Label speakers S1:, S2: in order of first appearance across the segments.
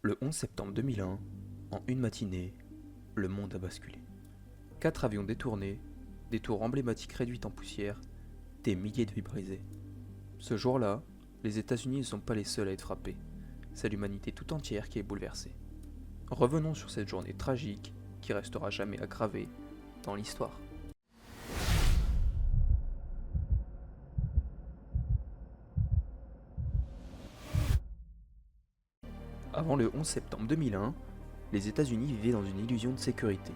S1: Le 11 septembre 2001, en une matinée, le monde a basculé. 4 avions détournés, des tours emblématiques réduites en poussière, des milliers de vies brisées. Ce jour-là, les États-Unis ne sont pas les seuls à être frappés. C'est l'humanité tout entière qui est bouleversée. Revenons sur cette journée tragique qui restera jamais aggravée dans l'histoire. Avant le 11 septembre 2001, les États-Unis vivaient dans une illusion de sécurité.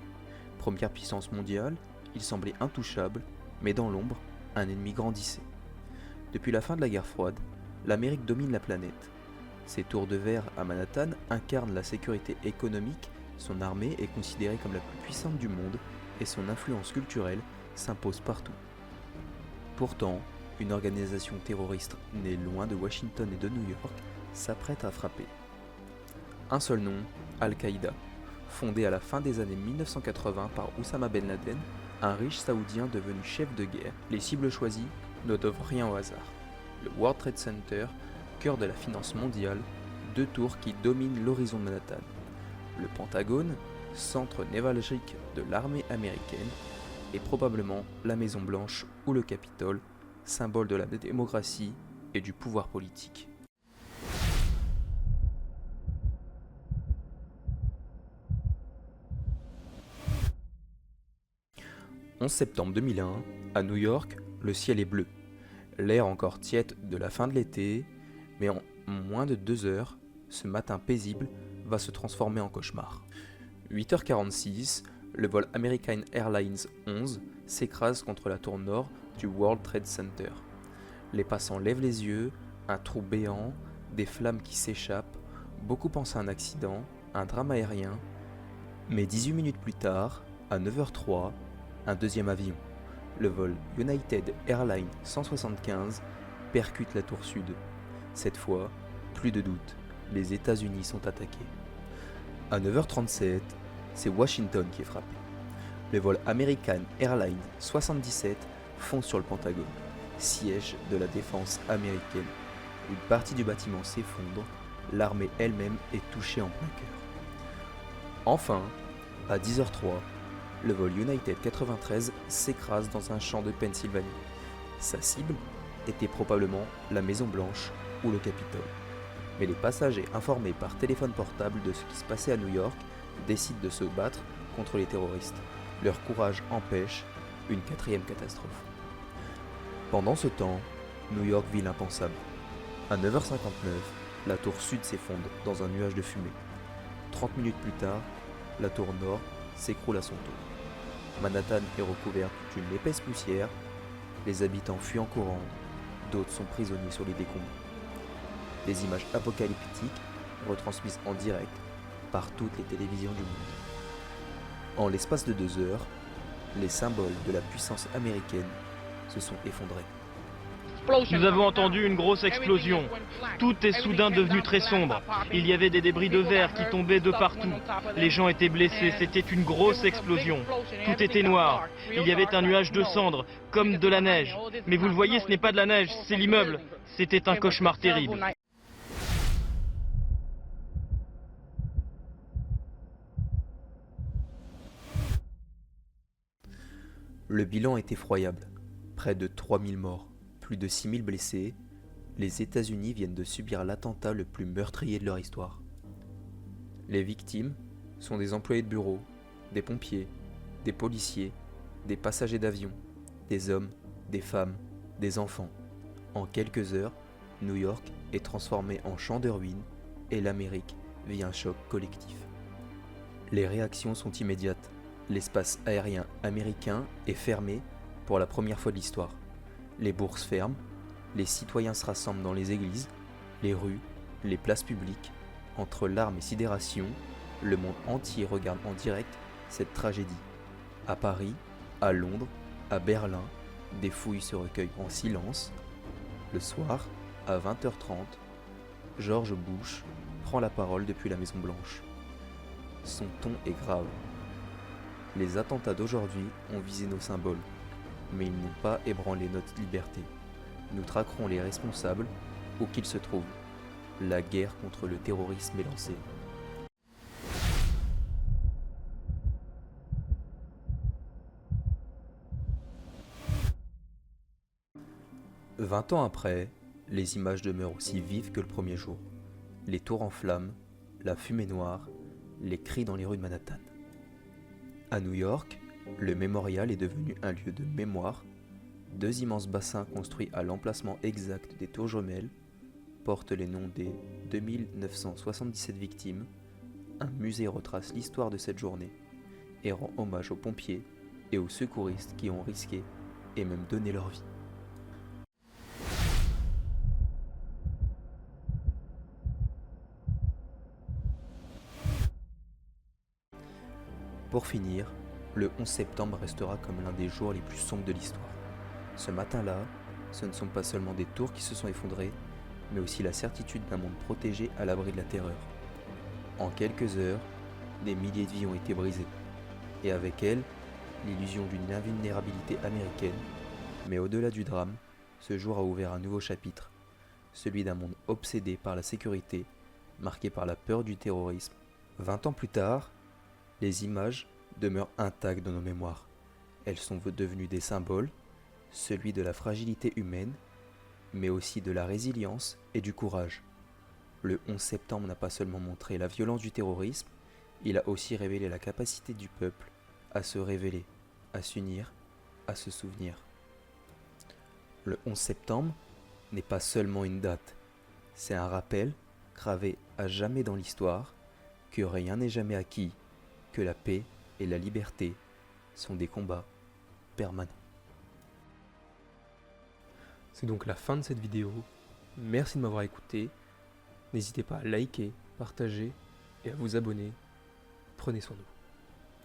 S1: Première puissance mondiale, ils semblaient intouchables, mais dans l'ombre, un ennemi grandissait. Depuis la fin de la guerre froide, l'Amérique domine la planète. Ses tours de verre à Manhattan incarnent la sécurité économique, son armée est considérée comme la plus puissante du monde et son influence culturelle s'impose partout. Pourtant, une organisation terroriste née loin de Washington et de New York s'apprête à frapper. Un seul nom, Al-Qaïda, fondé à la fin des années 1980 par Oussama Ben Laden, un riche saoudien devenu chef de guerre. Les cibles choisies ne doivent rien au hasard. Le World Trade Center, cœur de la finance mondiale, 2 tours qui dominent l'horizon de Manhattan. Le Pentagone, centre névralgique de l'armée américaine, et probablement la Maison Blanche ou le Capitole, symbole de la démocratie et du pouvoir politique. « 11 septembre 2001, à New York, le ciel est bleu. L'air encore tiède de la fin de l'été, mais en moins de 2 heures, ce matin paisible va se transformer en cauchemar. 8h46, le vol American Airlines 11 s'écrase contre la tour nord du World Trade Center. Les passants lèvent les yeux, un trou béant, des flammes qui s'échappent, beaucoup pensent à un accident, un drame aérien, mais 18 minutes plus tard, à 9h03, un deuxième avion, le vol United Airlines 175, percute la tour sud. Cette fois, plus de doute, les États-Unis sont attaqués. À 9h37, c'est Washington qui est frappé. Le vol American Airlines 77 fonce sur le Pentagone, siège de la défense américaine. Une partie du bâtiment s'effondre, l'armée elle-même est touchée en plein cœur. Enfin, à 10h03, le vol United 93 s'écrase dans un champ de Pennsylvanie. Sa cible était probablement la Maison Blanche ou le Capitole. Mais les passagers informés par téléphone portable de ce qui se passait à New York décident de se battre contre les terroristes. Leur courage empêche une 4e catastrophe. Pendant ce temps, New York vit l'impensable. À 9h59, la tour sud s'effondre dans un nuage de fumée. 30 minutes plus tard, la tour nord s'écroule à son tour. Manhattan est recouverte d'une épaisse poussière, les habitants fuient en courant, d'autres sont prisonniers sur les décombres. Des images apocalyptiques retransmises en direct par toutes les télévisions du monde. En l'espace de 2 heures, les symboles de la puissance américaine se sont effondrés.
S2: Nous avons entendu une grosse explosion. Tout est soudain devenu très sombre. Il y avait des débris de verre qui tombaient de partout. Les gens étaient blessés. C'était une grosse explosion. Tout était noir. Il y avait un nuage de cendres, comme de la neige. Mais vous le voyez, ce n'est pas de la neige, c'est l'immeuble. C'était un cauchemar terrible.
S1: Le bilan est effroyable. Près de 3000 morts, plus de 6000 blessés, les États-Unis viennent de subir l'attentat le plus meurtrier de leur histoire. Les victimes sont des employés de bureau, des pompiers, des policiers, des passagers d'avion, des hommes, des femmes, des enfants. En quelques heures, New York est transformée en champ de ruines et l'Amérique vit un choc collectif. Les réactions sont immédiates. L'espace aérien américain est fermé pour la première fois de l'histoire. Les bourses ferment, les citoyens se rassemblent dans les églises, les rues, les places publiques. Entre larmes et sidération, le monde entier regarde en direct cette tragédie. À Paris, à Londres, à Berlin, des fouilles se recueillent en silence. Le soir, à 20h30, George Bush prend la parole depuis la Maison Blanche. Son ton est grave. Les attentats d'aujourd'hui ont visé nos symboles, mais ils n'ont pas ébranlé notre liberté. Nous traquerons les responsables, où qu'ils se trouvent. La guerre contre le terrorisme est lancée. 20 ans après, les images demeurent aussi vives que le premier jour. Les tours en flammes, la fumée noire, les cris dans les rues de Manhattan. À New York, le mémorial est devenu un lieu de mémoire. 2 immenses bassins construits à l'emplacement exact des tours jumelles portent les noms des 2977 victimes. Un musée retrace l'histoire de cette journée et rend hommage aux pompiers et aux secouristes qui ont risqué et même donné leur vie. Pour finir, le 11 septembre restera comme l'un des jours les plus sombres de l'histoire. Ce matin-là, ce ne sont pas seulement des tours qui se sont effondrées, mais aussi la certitude d'un monde protégé à l'abri de la terreur. En quelques heures, des milliers de vies ont été brisées, et avec elles, l'illusion d'une invulnérabilité américaine. Mais au-delà du drame, ce jour a ouvert un nouveau chapitre, celui d'un monde obsédé par la sécurité, marqué par la peur du terrorisme. 20 ans plus tard, les images demeurent intactes dans nos mémoires. Elles sont devenues des symboles, celui de la fragilité humaine, mais aussi de la résilience et du courage. Le 11 septembre n'a pas seulement montré la violence du terrorisme, il a aussi révélé la capacité du peuple à se révéler, à s'unir, à se souvenir. Le 11 septembre n'est pas seulement une date, c'est un rappel, gravé à jamais dans l'histoire, que rien n'est jamais acquis, que la paix et la liberté sont des combats permanents. C'est donc la fin de cette vidéo. Merci de m'avoir écouté. N'hésitez pas à liker, partager et à vous abonner. Prenez soin de vous.